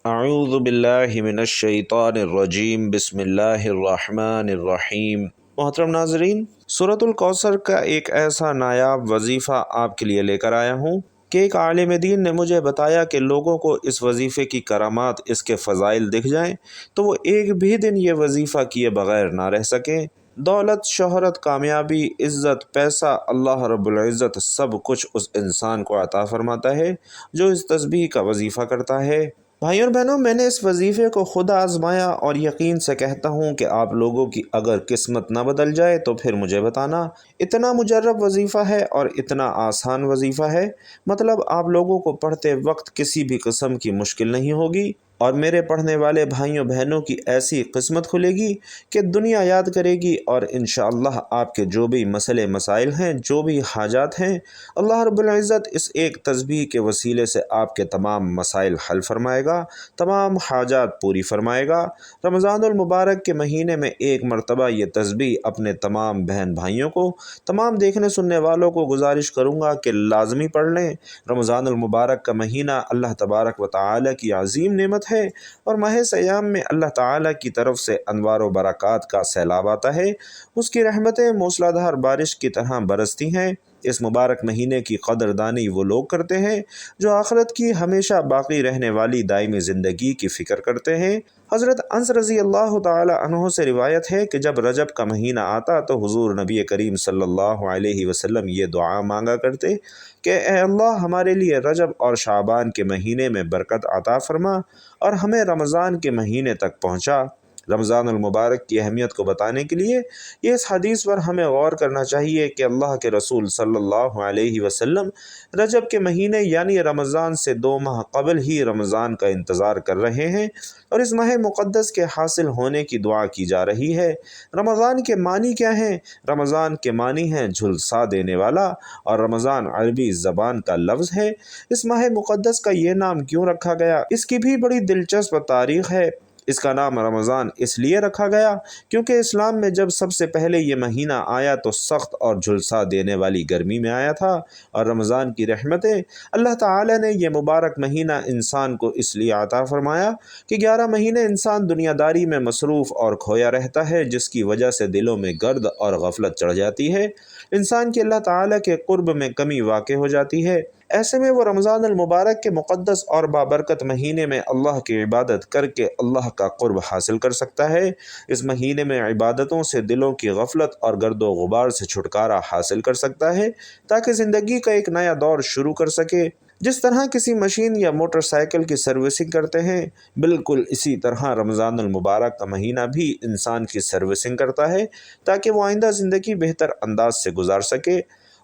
اعوذ باللہ من الشیطان الرجیم بسم اللہ الرحمن الرحیم۔ محترم ناظرین، سورۃ الکوثر کا ایک ایسا نایاب وظیفہ آپ کے لیے لے کر آیا ہوں کہ ایک عالم دین نے مجھے بتایا کہ لوگوں کو اس وظیفے کی کرامات، اس کے فضائل دکھ جائیں تو وہ ایک بھی دن یہ وظیفہ کیے بغیر نہ رہ سکیں۔ دولت، شہرت، کامیابی، عزت، پیسہ، اللہ رب العزت سب کچھ اس انسان کو عطا فرماتا ہے جو اس تسبیح کا وظیفہ کرتا ہے۔ بھائیوں اور بہنوں، میں نے اس وظیفے کو خود آزمایا اور یقین سے کہتا ہوں کہ آپ لوگوں کی اگر قسمت نہ بدل جائے تو پھر مجھے بتانا۔ اتنا مجرب وظیفہ ہے اور اتنا آسان وظیفہ ہے، مطلب آپ لوگوں کو پڑھتے وقت کسی بھی قسم کی مشکل نہیں ہوگی، اور میرے پڑھنے والے بھائیوں بہنوں کی ایسی قسمت کھلے گی کہ دنیا یاد کرے گی، اور انشاءاللہ آپ کے جو بھی مسئلے مسائل ہیں، جو بھی حاجات ہیں، اللہ رب العزت اس ایک تسبیح کے وسیلے سے آپ کے تمام مسائل حل فرمائے گا، تمام حاجات پوری فرمائے گا۔ رمضان المبارک کے مہینے میں ایک مرتبہ یہ تسبیح اپنے تمام بہن بھائیوں کو، تمام دیکھنے سننے والوں کو گزارش کروں گا کہ لازمی پڑھ لیں۔ رمضان المبارک کا مہینہ اللہ تبارک و تعالی کی عظیم نعمت ہے، اور ماہ سیام میں اللہ تعالی کی طرف سے انوار و برکات کا سیلاب آتا ہے، اس کی رحمتیں موسلا دھار بارش کی طرح برستی ہیں۔ اس مبارک مہینے کی قدردانی وہ لوگ کرتے ہیں جو آخرت کی ہمیشہ باقی رہنے والی دائمی زندگی کی فکر کرتے ہیں۔ حضرت انس رضی اللہ تعالی عنہ سے روایت ہے کہ جب رجب کا مہینہ آتا تو حضور نبی کریم صلی اللہ علیہ وسلم یہ دعا مانگا کرتے کہ اے اللہ، ہمارے لیے رجب اور شعبان کے مہینے میں برکت عطا فرما اور ہمیں رمضان کے مہینے تک پہنچا۔ رمضان المبارک کی اہمیت کو بتانے کے لیے یہ اس حدیث پر ہمیں غور کرنا چاہیے کہ اللہ کے رسول صلی اللہ علیہ وسلم رجب کے مہینے یعنی رمضان سے 2 ماہ قبل ہی رمضان کا انتظار کر رہے ہیں، اور اس ماہ مقدس کے حاصل ہونے کی دعا کی جا رہی ہے۔ رمضان کے معنی کیا ہیں؟ رمضان کے معنی ہیں جھلسا دینے والا، اور رمضان عربی زبان کا لفظ ہے۔ اس ماہ مقدس کا یہ نام کیوں رکھا گیا؟ اس کی بھی بڑی دلچسپ تاریخ ہے۔ اس کا نام رمضان اس لیے رکھا گیا کیونکہ اسلام میں جب سب سے پہلے یہ مہینہ آیا تو سخت اور جھلسا دینے والی گرمی میں آیا تھا، اور رمضان کی رحمتیں اللہ تعالی نے یہ مبارک مہینہ انسان کو اس لیے عطا فرمایا کہ 11 مہینے انسان دنیا داری میں مصروف اور کھویا رہتا ہے، جس کی وجہ سے دلوں میں گرد اور غفلت چڑھ جاتی ہے، انسان کی اللہ تعالی کے قرب میں کمی واقع ہو جاتی ہے۔ ایسے میں وہ رمضان المبارک کے مقدس اور بابرکت مہینے میں اللہ کی عبادت کر کے اللہ کا قرب حاصل کر سکتا ہے۔ اس مہینے میں عبادتوں سے دلوں کی غفلت اور گرد و غبار سے چھٹکارا حاصل کر سکتا ہے تاکہ زندگی کا ایک نیا دور شروع کر سکے۔ جس طرح کسی مشین یا موٹر سائیکل کی سروسنگ کرتے ہیں، بالکل اسی طرح رمضان المبارک کا مہینہ بھی انسان کی سروسنگ کرتا ہے تاکہ وہ آئندہ زندگی بہتر انداز سے گزار سکے۔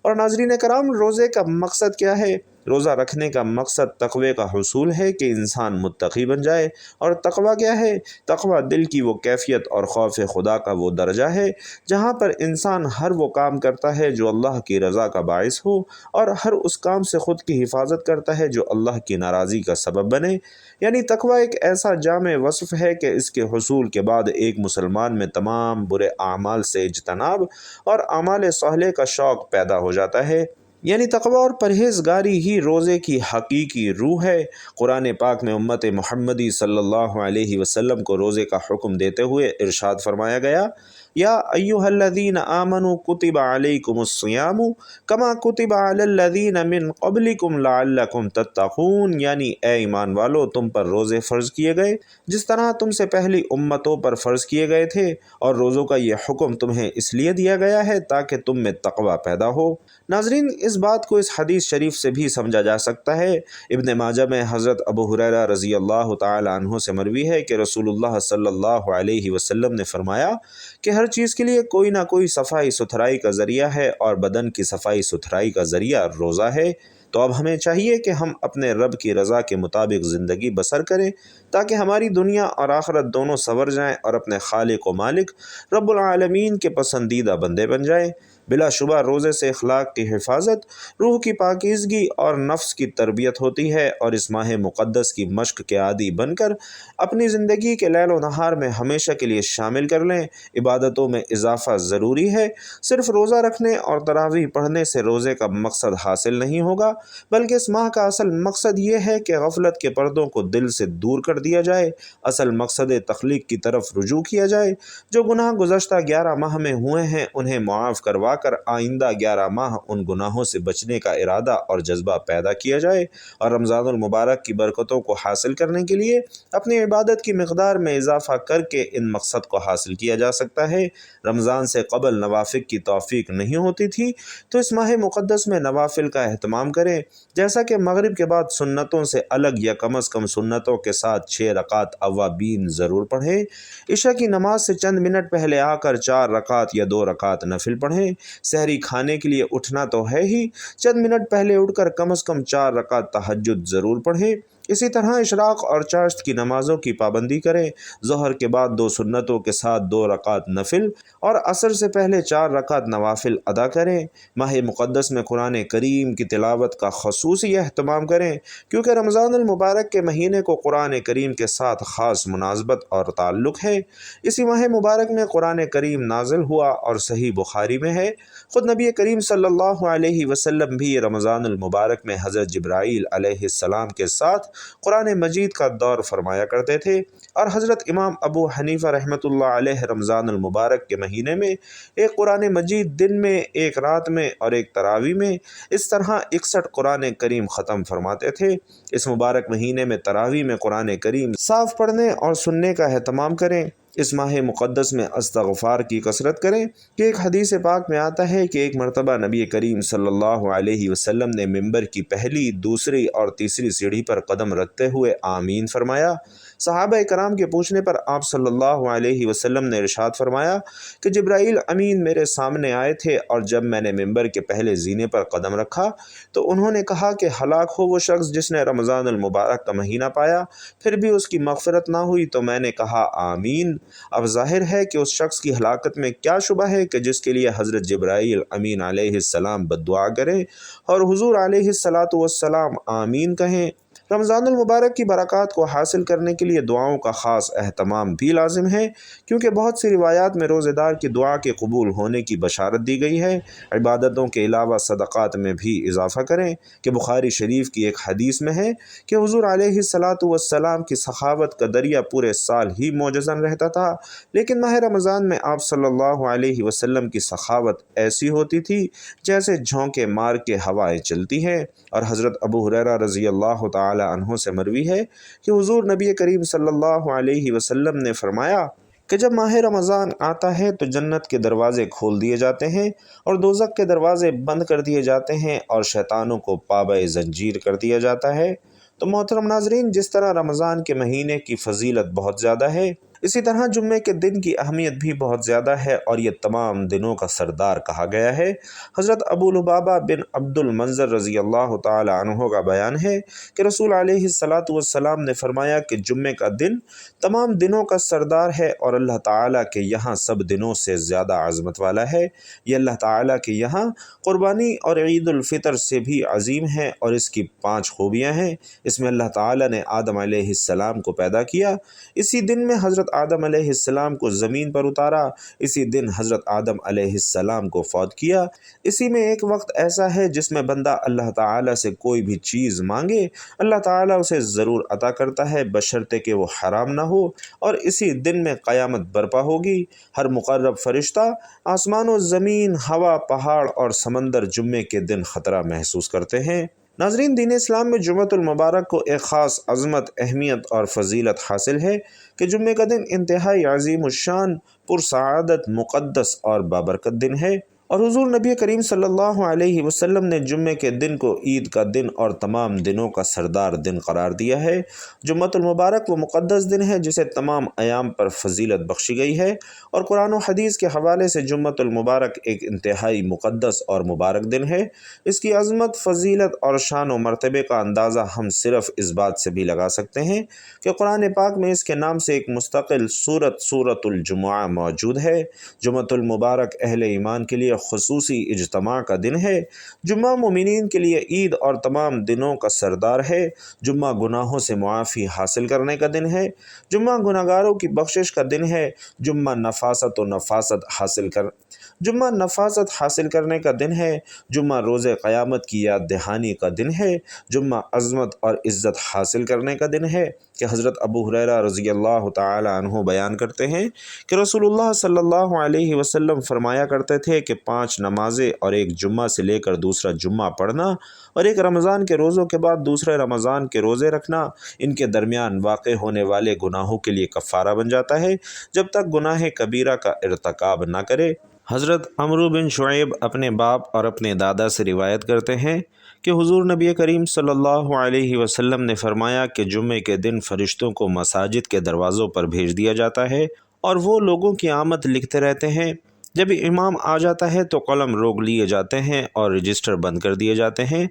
اور ناظرین کرام، روزے کا مقصد کیا ہے؟ روزہ رکھنے کا مقصد تقوی کا حصول ہے کہ انسان متقی بن جائے۔ اور تقوی کیا ہے؟ تقوی دل کی وہ کیفیت اور خوف خدا کا وہ درجہ ہے جہاں پر انسان ہر وہ کام کرتا ہے جو اللہ کی رضا کا باعث ہو، اور ہر اس کام سے خود کی حفاظت کرتا ہے جو اللہ کی ناراضی کا سبب بنے۔ یعنی تقوی ایک ایسا جامع وصف ہے کہ اس کے حصول کے بعد ایک مسلمان میں تمام برے اعمال سے اجتناب اور اعمال صالحہ کا شوق پیدا ہو جاتا ہے۔ یعنی تقوی اور پرہیزگاری ہی روزے کی حقیقی روح ہے۔ قرآن پاک میں امت محمدی صلی اللہ علیہ وسلم کو روزے کا حکم دیتے ہوئے ارشاد فرمایا گیا، یا ایھا الذین آمنوا کتب علیکم الصیام کما کتب علی الذین من قبلکم لعلکم تتقون، یعنی اے ایمان والو، تم پر روزے فرض کیے گئے جس طرح تم سے پہلی امتوں پر فرض کیے گئے تھے، اور روزوں کا یہ حکم تمہیں اس لیے دیا گیا ہے تاکہ تم میں تقوی پیدا ہو۔ ناظرین، اس بات کو اس حدیث شریف سے بھی سمجھا جا سکتا ہے۔ ابن ماجہ میں حضرت ابو ہریرہ رضی اللہ تعالی عنہ سے مروی ہے کہ رسول اللہ صلی اللہ علیہ وسلم نے فرمایا کہ ہر چیز کے لیے کوئی نہ کوئی صفائی ستھرائی کا ذریعہ ہے، اور بدن کی صفائی ستھرائی کا ذریعہ روزہ ہے۔ تو اب ہمیں چاہیے کہ ہم اپنے رب کی رضا کے مطابق زندگی بسر کریں تاکہ ہماری دنیا اور آخرت دونوں سنور جائیں اور اپنے خالق و مالک رب العالمین کے پسندیدہ بندے بن جائیں۔ بلا شبہ روزے سے اخلاق کی حفاظت، روح کی پاکیزگی اور نفس کی تربیت ہوتی ہے، اور اس ماہ مقدس کی مشق کے عادی بن کر اپنی زندگی کے لیل و نہار میں ہمیشہ کے لیے شامل کر لیں۔ عبادتوں میں اضافہ ضروری ہے۔ صرف روزہ رکھنے اور تراویح پڑھنے سے روزے کا مقصد حاصل نہیں ہوگا، بلکہ اس ماہ کا اصل مقصد یہ ہے کہ غفلت کے پردوں کو دل سے دور کر دیا جائے، اصل مقصد تخلیق کی طرف رجوع کیا جائے۔ جو گناہ گزشتہ 11 ماہ میں ہوئے ہیں انہیں معاف کروا کر آئندہ 11 ماہ ان گناہوں سے بچنے کا ارادہ اور جذبہ پیدا کیا جائے، اور رمضان المبارک کی برکتوں کو حاصل کرنے کے لیے اپنی عبادت کی مقدار میں اضافہ کر کے ان مقصد کو حاصل کیا جا سکتا ہے۔ رمضان سے قبل نوافل کی توفیق نہیں ہوتی تھی تو اس ماہ مقدس میں نوافل کا اہتمام کریں، جیسا کہ مغرب کے بعد سنتوں سے الگ یا کم از کم سنتوں کے ساتھ 6 رکعت اوابین ضرور پڑھیں۔ عشاء کی نماز سے چند منٹ پہلے آ کر 4 رکعت یا 2 رکعت نفل پڑھیں۔ سحری کھانے کے لیے اٹھنا تو ہے ہی، چند منٹ پہلے اٹھ کر کم از کم 4 رکعت تہجد ضرور پڑھیں۔ اسی طرح اشراق اور چاشت کی نمازوں کی پابندی کریں۔ ظہر کے بعد 2 سنتوں کے ساتھ 2 رکعت نفل اور عصر سے پہلے 4 رکعت نوافل ادا کریں۔ ماہ مقدس میں قرآن کریم کی تلاوت کا خصوصی اہتمام کریں، کیونکہ رمضان المبارک کے مہینے کو قرآن کریم کے ساتھ خاص مناسبت اور تعلق ہے۔ اسی ماہ مبارک میں قرآن کریم نازل ہوا اور صحیح بخاری میں ہے۔ خود نبی کریم صلی اللہ علیہ وسلم بھی رمضان المبارک میں حضرت جبرائیل علیہ السلام کے ساتھ قرآن مجید کا دور فرمایا کرتے تھے، اور حضرت امام ابو حنیفہ رحمۃ اللہ علیہ رمضان المبارک کے مہینے میں ایک قرآن مجید دن میں، ایک رات میں اور ایک تراویح میں، اس طرح 61 قرآن کریم ختم فرماتے تھے۔ اس مبارک مہینے میں تراویح میں قرآن کریم صاف پڑھنے اور سننے کا اہتمام کریں۔ اس ماہ مقدس میں استغفار کی کثرت کریں، کہ ایک حدیث پاک میں آتا ہے کہ ایک مرتبہ نبی کریم صلی اللہ علیہ وسلم نے ممبر کی پہلی، دوسری اور تیسری سیڑھی پر قدم رکھتے ہوئے آمین فرمایا۔ صحابہ کرام کے پوچھنے پر آپ صلی اللہ علیہ وسلم نے ارشاد فرمایا کہ جبرائیل امین میرے سامنے آئے تھے، اور جب میں نے ممبر کے پہلے زینے پر قدم رکھا تو انہوں نے کہا کہ ہلاک ہو وہ شخص جس نے رمضان المبارک کا مہینہ پایا پھر بھی اس کی مغفرت نہ ہوئی، تو میں نے کہا آمین۔ اب ظاہر ہے کہ اس شخص کی ہلاکت میں کیا شبہ ہے کہ جس کے لیے حضرت جبرائیل امین علیہ السلام بد دعا کریں اور حضور علیہ الصلاۃ والسلام آمین کہیں۔ رمضان المبارک کی برکات کو حاصل کرنے کے لیے دعاؤں کا خاص اہتمام بھی لازم ہے، کیونکہ بہت سی روایات میں روزہ دار کی دعا کے قبول ہونے کی بشارت دی گئی ہے۔ عبادتوں کے علاوہ صدقات میں بھی اضافہ کریں، کہ بخاری شریف کی ایک حدیث میں ہے کہ حضور علیہ الصلاۃ والسلام کی سخاوت کا دریا پورے سال ہی موجزن رہتا تھا، لیکن ماہ رمضان میں آپ صلی اللہ علیہ وسلم کی سخاوت ایسی ہوتی تھی جیسے جھونکے مار کے ہوائیں چلتی ہیں۔ اور حضرت ابو ہریرہ رضی اللہ تعالی عنہ سے مروی ہے کہ حضور نبی کریم صلی اللہ علیہ وسلم نے فرمایا کہ جب ماہ رمضان آتا ہے تو جنت کے دروازے کھول دیے جاتے ہیں اور دوزخ کے دروازے بند کر دیے جاتے ہیں، اور شیطانوں کو پابہ زنجیر کر دیا جاتا ہے۔ تو محترم ناظرین، جس طرح رمضان کے مہینے کی فضیلت بہت زیادہ ہے، اسی طرح جمعے کے دن کی اہمیت بھی بہت زیادہ ہے، اور یہ تمام دنوں کا سردار کہا گیا ہے۔ حضرت ابو لبابہ بن عبد المنذر رضی اللہ تعالی عنہ کا بیان ہے کہ رسول علیہ الصلاۃ والسلام نے فرمایا کہ جمعے کا دن تمام دنوں کا سردار ہے، اور اللہ تعالیٰ کے یہاں سب دنوں سے زیادہ عظمت والا ہے۔ یہ اللہ تعالیٰ کے یہاں قربانی اور عید الفطر سے بھی عظیم ہے، اور اس کی 5 خوبیاں ہیں۔ اس میں اللہ تعالیٰ نے آدم علیہ السلام کو پیدا کیا، اسی دن میں حضرت آدم علیہ السلام کو زمین پر اتارا، اسی دن حضرت آدم علیہ السلام کو فوت کیا۔ اسی میں ایک وقت ایسا ہے جس میں بندہ اللہ تعالیٰ سے کوئی بھی چیز مانگے اللہ تعالیٰ اسے ضرور عطا کرتا ہے، بشرطے کہ وہ حرام نہ ہو، اور اسی دن میں قیامت برپا ہوگی۔ ہر مقرب فرشتہ، آسمان و زمین، ہوا، پہاڑ اور سمندر جمعے کے دن خطرہ محسوس کرتے ہیں۔ ناظرین، دین اسلام میں جمعۃ المبارک کو ایک خاص عظمت، اہمیت اور فضیلت حاصل ہے کہ جمعے کا دن انتہائی عظیم الشان، پرسعادت، مقدس اور بابرکت دن ہے، اور حضور نبی کریم صلی اللہ علیہ وسلم نے جمعے کے دن کو عید کا دن اور تمام دنوں کا سردار دن قرار دیا ہے۔ جمعۃ المبارک وہ مقدس دن ہے جسے تمام ایام پر فضیلت بخشی گئی ہے، اور قرآن و حدیث کے حوالے سے جمعۃ المبارک ایک انتہائی مقدس اور مبارک دن ہے۔ اس کی عظمت، فضیلت اور شان و مرتبے کا اندازہ ہم صرف اس بات سے بھی لگا سکتے ہیں کہ قرآن پاک میں اس کے نام سے ایک مستقل سورت الجمعہ موجود ہے۔ جمعۃ المبارک اہل ایمان کے لیے خصوصی اجتماع کا دن ہے۔ جمعہ مومنین کے لیے عید اور تمام دنوں کا سردار ہے۔ جمعہ گناہوں سے معافی حاصل کرنے کا دن ہے۔ جمعہ گناہگاروں کی بخشش کا دن ہے۔ جمعہ نفاست حاصل کرنے کا دن ہے۔ جمعہ روز قیامت کی یاد دہانی کا دن ہے۔ جمعہ عظمت اور عزت حاصل کرنے کا دن ہے کہ حضرت ابو ہریرہ رضی اللہ تعالی عنہ بیان کرتے ہیں کہ رسول اللہ صلی اللہ علیہ وسلم فرمایا کرتے تھے کہ 5 نمازیں اور ایک جمعہ سے لے کر دوسرا جمعہ پڑھنا اور ایک رمضان کے روزوں کے بعد دوسرے رمضان کے روزے رکھنا ان کے درمیان واقع ہونے والے گناہوں کے لیے کفارہ بن جاتا ہے جب تک گناہ کبیرہ کا ارتکاب نہ کرے۔ حضرت عمرو بن شعیب اپنے باپ اور اپنے دادا سے روایت کرتے ہیں کہ حضور نبی کریم صلی اللہ علیہ وسلم نے فرمایا کہ جمعے کے دن فرشتوں کو مساجد کے دروازوں پر بھیج دیا جاتا ہے اور وہ لوگوں کی آمد لکھتے رہتے ہیں۔ جب امام آ جاتا ہے تو قلم روک لیے جاتے ہیں اور رجسٹر بند کر دیے جاتے ہیں۔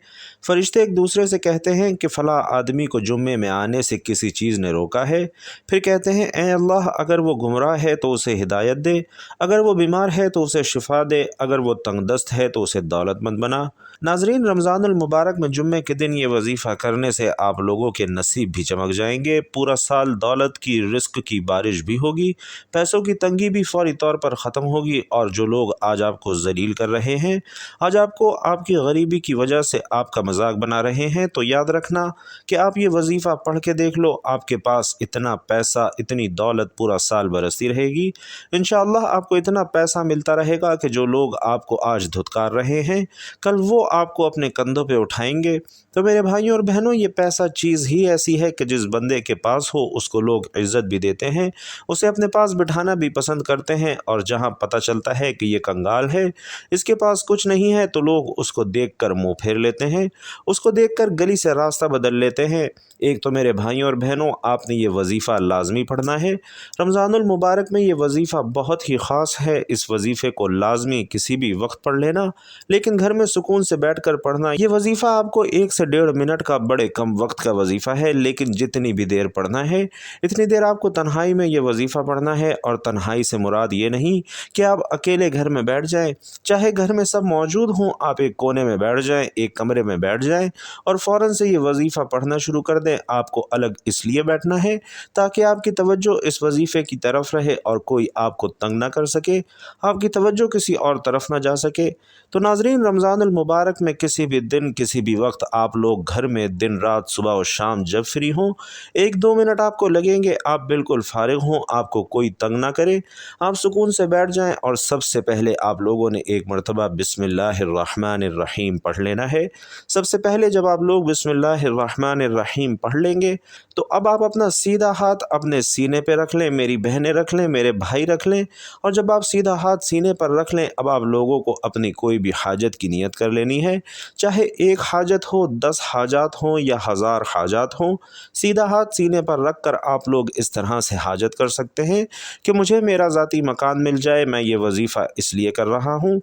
فرشتے ایک دوسرے سے کہتے ہیں کہ فلاں آدمی کو جمعے میں آنے سے کسی چیز نے روکا ہے۔ پھر کہتے ہیں اے اللہ، اگر وہ گمراہ ہے تو اسے ہدایت دے، اگر وہ بیمار ہے تو اسے شفا دے، اگر وہ تنگ دست ہے تو اسے دولت مند بنا۔ ناظرین، رمضان المبارک میں جمعے کے دن یہ وظیفہ کرنے سے آپ لوگوں کے نصیب بھی چمک جائیں گے۔ پورا سال دولت کی، رزق کی بارش بھی ہوگی، پیسوں کی تنگی بھی فوری طور پر ختم ہوگی، اور جو لوگ آج آپ کو ذلیل کر رہے ہیں، آج آپ کو آپ کی غریبی کی وجہ سے آپ کا مذاق بنا رہے ہیں، تو یاد رکھنا کہ آپ یہ وظیفہ پڑھ کے دیکھ لو، آپ کے پاس اتنا پیسہ، اتنی دولت پورا سال برستی رہے گی۔ انشاءاللہ آپ کو اتنا پیسہ ملتا رہے گا کہ جو لوگ آپ کو آج دھتکار رہے ہیں، کل وہ آپ کو اپنے کندھوں پہ اٹھائیں گے۔ تو میرے بھائیوں اور بہنوں، یہ پیسہ چیز ہی ایسی ہے کہ جس بندے کے پاس ہو اس کو لوگ عزت بھی دیتے ہیں، اسے اپنے پاس بٹھانا بھی پسند کرتے ہیں، اور جہاں پتہ چلتا ہے کہ یہ کنگال ہے، اس کے پاس کچھ نہیں ہے، تو لوگ اس کو دیکھ کر منہ پھیر لیتے ہیں، اس کو دیکھ کر گلی سے راستہ بدل لیتے ہیں۔ ایک تو میرے بھائیوں اور بہنوں، آپ نے یہ وظیفہ لازمی پڑھنا ہے۔ رمضان المبارک میں یہ وظیفہ بہت ہی خاص ہے۔ اس وظیفے کو لازمی کسی بھی وقت پڑھ لینا، لیکن گھر میں سکون سے بیٹھ کر پڑھنا۔ یہ وظیفہ آپ کو 1 سے 1.5 منٹ کا بڑے کم وقت کا وظیفہ ہے، لیکن جتنی بھی دیر پڑھنا ہے اتنی دیر آپ کو تنہائی میں یہ وظیفہ پڑھنا ہے۔ اور تنہائی سے مراد یہ نہیں کہ آپ اکیلے گھر میں بیٹھ جائیں، چاہے گھر میں سب موجود ہوں، آپ ایک کونے میں بیٹھ جائیں، ایک کمرے میں بیٹھ جائیں اور فوراً سے یہ وظیفہ پڑھنا شروع کر دیں۔ آپ کو الگ اس لیے بیٹھنا ہے تاکہ آپ کی توجہ اس وظیفے کی طرف رہے اور کوئی آپ کو تنگ نہ کر سکے، آپ کی توجہ کسی اور طرف نہ جا سکے۔ تو ناظرین، رمضان المبارک میں کسی بھی دن، کسی بھی وقت آپ لوگ گھر میں دن رات، صبح و شام جب فری ہوں، 1-2 منٹ آپ کو لگیں گے، آپ بالکل فارغ ہوں، آپ کو کوئی تنگ نہ کرے، آپ سکون سے بیٹھ جائیں، اور سب سے پہلے آپ لوگوں نے ایک مرتبہ بسم اللہ الرحمن الرحیم پڑھ لینا ہے۔ سب سے پہلے جب آپ لوگ بسم اللہ الرحمن الرحیم پڑھ لیں گے تو اب آپ اپنا سیدھا ہاتھ اپنے سینے پہ رکھ لیں، میری بہنیں رکھ لیں، میرے بھائی رکھ لیں، اور جب آپ سیدھا ہاتھ سینے پر رکھ لیں، اب آپ لوگوں کو اپنی کوئی بھی حاجت کی نیت کر لینی ہے، چاہے 1 حاجت ہو، 10 حاجات ہوں یا 1000 حاجات ہوں۔ سیدھا ہاتھ سینے پر رکھ کر آپ لوگ اس طرح سے حاجت کر سکتے ہیں کہ مجھے میرا ذاتی مکان مل جائے، میں یہ وظیفہ اس لیے کر رہا ہوں۔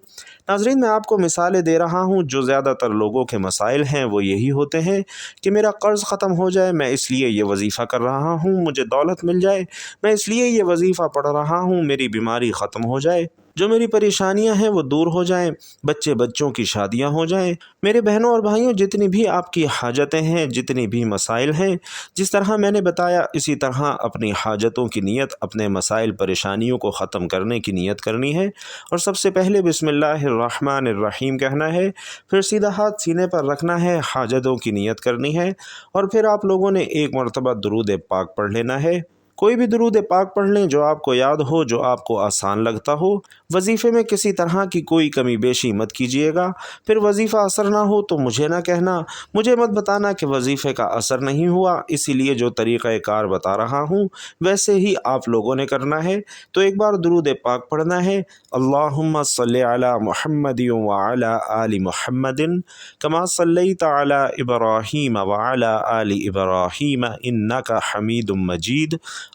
ناظرین، میں آپ کو مثالیں دے رہا ہوں، جو زیادہ تر لوگوں کے مسائل ہیں وہ یہی ہوتے ہیں کہ میرا قرض ختم ہو جائے، میں اس لیے یہ وظیفہ کر رہا ہوں، مجھے دولت مل جائے، میں اس لیے یہ وظیفہ پڑھ رہا ہوں، میری بیماری ختم ہو جائے، جو میری پریشانیاں ہیں وہ دور ہو جائیں، بچوں کی شادیاں ہو جائیں۔ میرے بہنوں اور بھائیوں، جتنی بھی آپ کی حاجتیں ہیں، جتنی بھی مسائل ہیں، جس طرح میں نے بتایا اسی طرح اپنی حاجتوں کی نیت، اپنے مسائل پریشانیوں کو ختم کرنے کی نیت کرنی ہے، اور سب سے پہلے بسم اللہ الرحمن الرحیم کہنا ہے، پھر سیدھا ہاتھ سینے پر رکھنا ہے، حاجتوں کی نیت کرنی ہے، اور پھر آپ لوگوں نے ایک مرتبہ درود پاک پڑھ لینا ہے۔ کوئی بھی درود پاک پڑھ لیں جو آپ کو یاد ہو، جو آپ کو آسان لگتا ہو۔ وظیفے میں کسی طرح کی کوئی کمی بیشی مت کیجیے گا۔ پھر وظیفہ اثر نہ ہو تو مجھے نہ کہنا، مجھے مت بتانا کہ وظیفے کا اثر نہیں ہوا، اسی لیے جو طریقہ کار بتا رہا ہوں ویسے ہی آپ لوگوں نے کرنا ہے۔ تو ایک بار درود پاک پڑھنا ہے، اللہم صلی علی محمد وعلی آل محمد کما صلیت علی ابراہیم وعلی آل ابراہیم انک حمید مجید۔